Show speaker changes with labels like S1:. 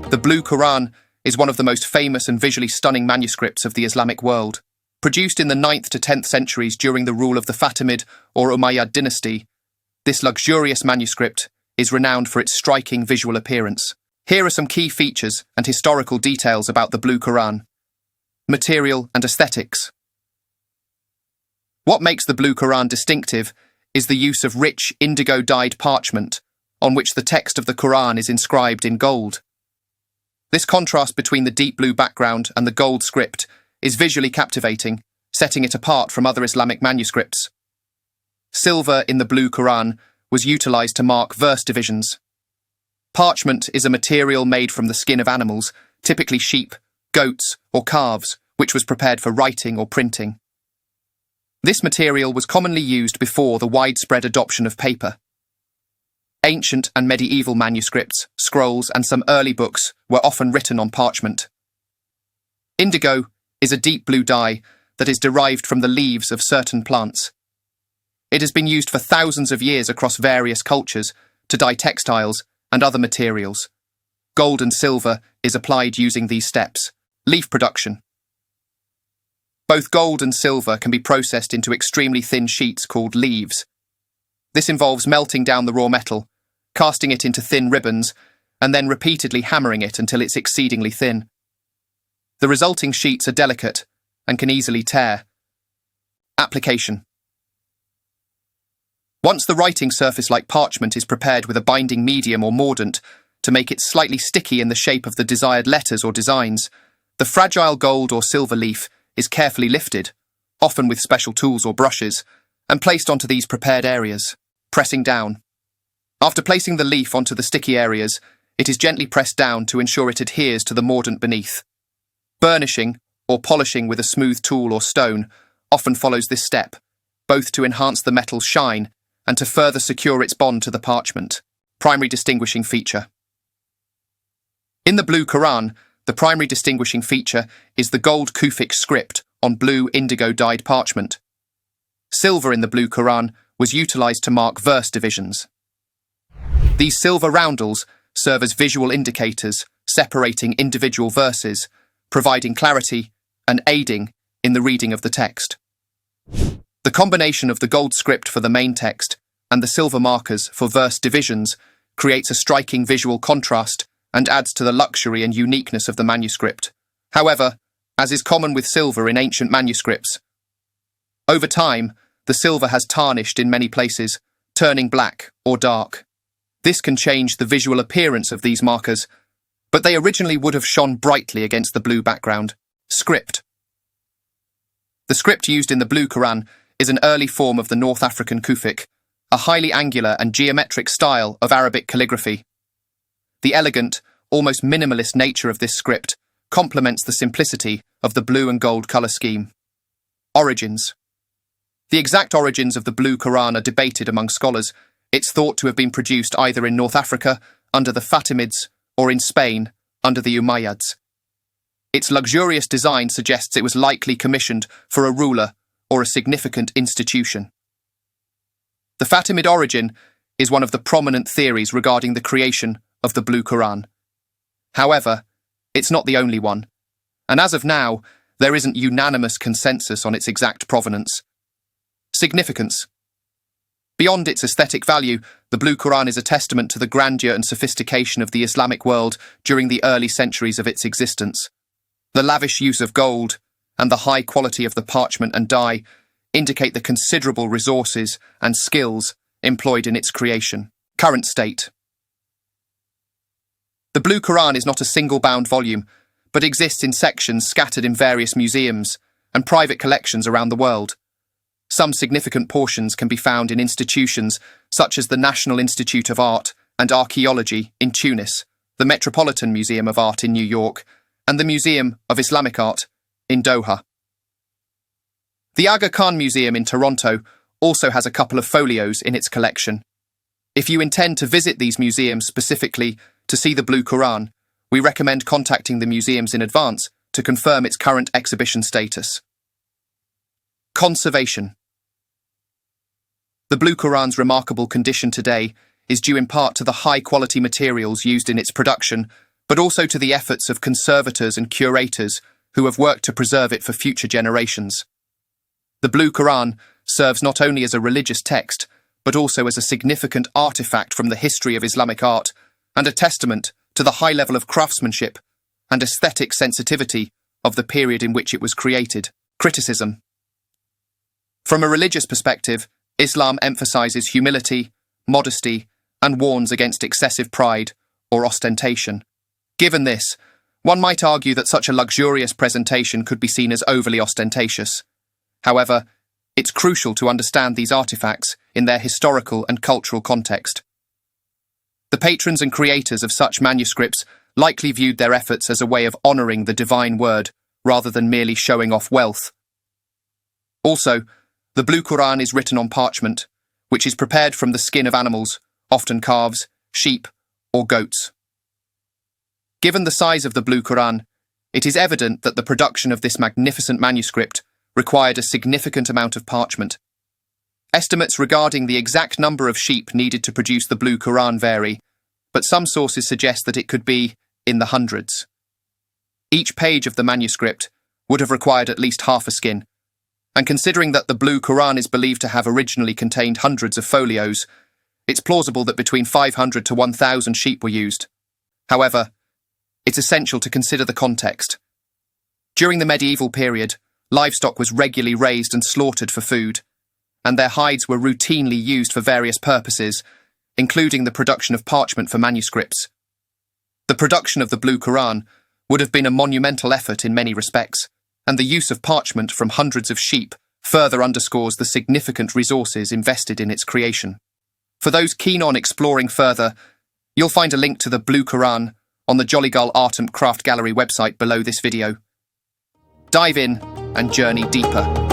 S1: The Blue Quran is one of the most famous and visually stunning manuscripts of the Islamic world. Produced in the 9th to 10th centuries during the rule of the Fatimid or Umayyad dynasty, this luxurious manuscript is renowned for its striking visual appearance. Here are some key features and historical details about the Blue Quran. Material and aesthetics. What makes the Blue Quran distinctive is the use of rich indigo-dyed parchment, on which the text of the Quran is inscribed in gold. This contrast between the deep blue background and the gold script is visually captivating, setting it apart from other Islamic manuscripts. Silver in the Blue Quran was utilized to mark verse divisions. Parchment is a material made from the skin of animals, typically sheep, goats, or calves, which was prepared for writing or printing. This material was commonly used before the widespread adoption of paper. Ancient and medieval manuscripts, scrolls, and some early books were often written on parchment. Indigo is a deep blue dye that is derived from the leaves of certain plants. It has been used for thousands of years across various cultures to dye textiles and other materials. Gold and silver is applied using these steps. Leaf production. Both gold and silver can be processed into extremely thin sheets called leaves. This involves melting down the raw metal, casting it into thin ribbons, and then repeatedly hammering it until it's exceedingly thin. The resulting sheets are delicate and can easily tear. Application. Once the writing surface like parchment is prepared with a binding medium or mordant to make it slightly sticky in the shape of the desired letters or designs, the fragile gold or silver leaf is carefully lifted, often with special tools or brushes, and placed onto these prepared areas, pressing down. After placing the leaf onto the sticky areas, it is gently pressed down to ensure it adheres to the mordant beneath. Burnishing, or polishing with a smooth tool or stone, often follows this step, both to enhance the metal's shine and to further secure its bond to the parchment. Primary distinguishing feature. In the Blue Quran, the primary distinguishing feature is the gold Kufic script on blue indigo-dyed parchment. Silver in the Blue Quran was utilized to mark verse divisions. These silver roundels serve as visual indicators, separating individual verses, providing clarity and aiding in the reading of the text. The combination of the gold script for the main text and the silver markers for verse divisions creates a striking visual contrast and adds to the luxury and uniqueness of the manuscript. However, as is common with silver in ancient manuscripts, over time, the silver has tarnished in many places, turning black or dark. This can change the visual appearance of these markers, but they originally would have shone brightly against the blue background. Script. The script used in the Blue Quran is an early form of the North African Kufic, a highly angular and geometric style of Arabic calligraphy. The elegant, almost minimalist nature of this script complements the simplicity of the blue and gold colour scheme. Origins. The exact origins of the Blue Quran are debated among scholars. It's thought to have been produced either in North Africa under the Fatimids or in Spain under the Umayyads. Its luxurious design suggests it was likely commissioned for a ruler or a significant institution. The Fatimid origin is one of the prominent theories regarding the creation of the Blue Quran. However, it's not the only one, and as of now, there isn't unanimous consensus on its exact provenance. Significance. Beyond its aesthetic value, the Blue Quran is a testament to the grandeur and sophistication of the Islamic world during the early centuries of its existence. The lavish use of gold and the high quality of the parchment and dye indicate the considerable resources and skills employed in its creation. Current state. The Blue Quran is not a single-bound volume, but exists in sections scattered in various museums and private collections around the world. Some significant portions can be found in institutions such as the National Institute of Art and Archaeology in Tunis, the Metropolitan Museum of Art in New York, and the Museum of Islamic Art in Doha. The Aga Khan Museum in Toronto also has a couple of folios in its collection. If you intend to visit these museums specifically to see the Blue Quran, we recommend contacting the museums in advance to confirm its current exhibition status. Conservation. The Blue Quran's remarkable condition today is due in part to the high-quality materials used in its production, but also to the efforts of conservators and curators who have worked to preserve it for future generations. The Blue Quran serves not only as a religious text, but also as a significant artifact from the history of Islamic art and a testament to the high level of craftsmanship and aesthetic sensitivity of the period in which it was created. Criticism. From a religious perspective, Islam emphasizes humility, modesty, and warns against excessive pride or ostentation. Given this, one might argue that such a luxurious presentation could be seen as overly ostentatious. However, it's crucial to understand these artifacts in their historical and cultural context. The patrons and creators of such manuscripts likely viewed their efforts as a way of honouring the divine word rather than merely showing off wealth. Also, the Blue Quran is written on parchment, which is prepared from the skin of animals, often calves, sheep, or goats. Given the size of the Blue Quran, it is evident that the production of this magnificent manuscript required a significant amount of parchment. Estimates regarding the exact number of sheep needed to produce the Blue Quran vary, but some sources suggest that it could be in the hundreds. Each page of the manuscript would have required at least half a skin, and considering that the Blue Quran is believed to have originally contained hundreds of folios, it's plausible that between 500 to 1,000 sheep were used. However, it's essential to consider the context. During the medieval period, livestock was regularly raised and slaughtered for food, and their hides were routinely used for various purposes, including the production of parchment for manuscripts. The production of the Blue Quran would have been a monumental effort in many respects, and the use of parchment from hundreds of sheep further underscores the significant resources invested in its creation. For those keen on exploring further, you'll find a link to the Blue Quran on the JollyGul Art and Craft Gallery website below this video. Dive in and journey deeper.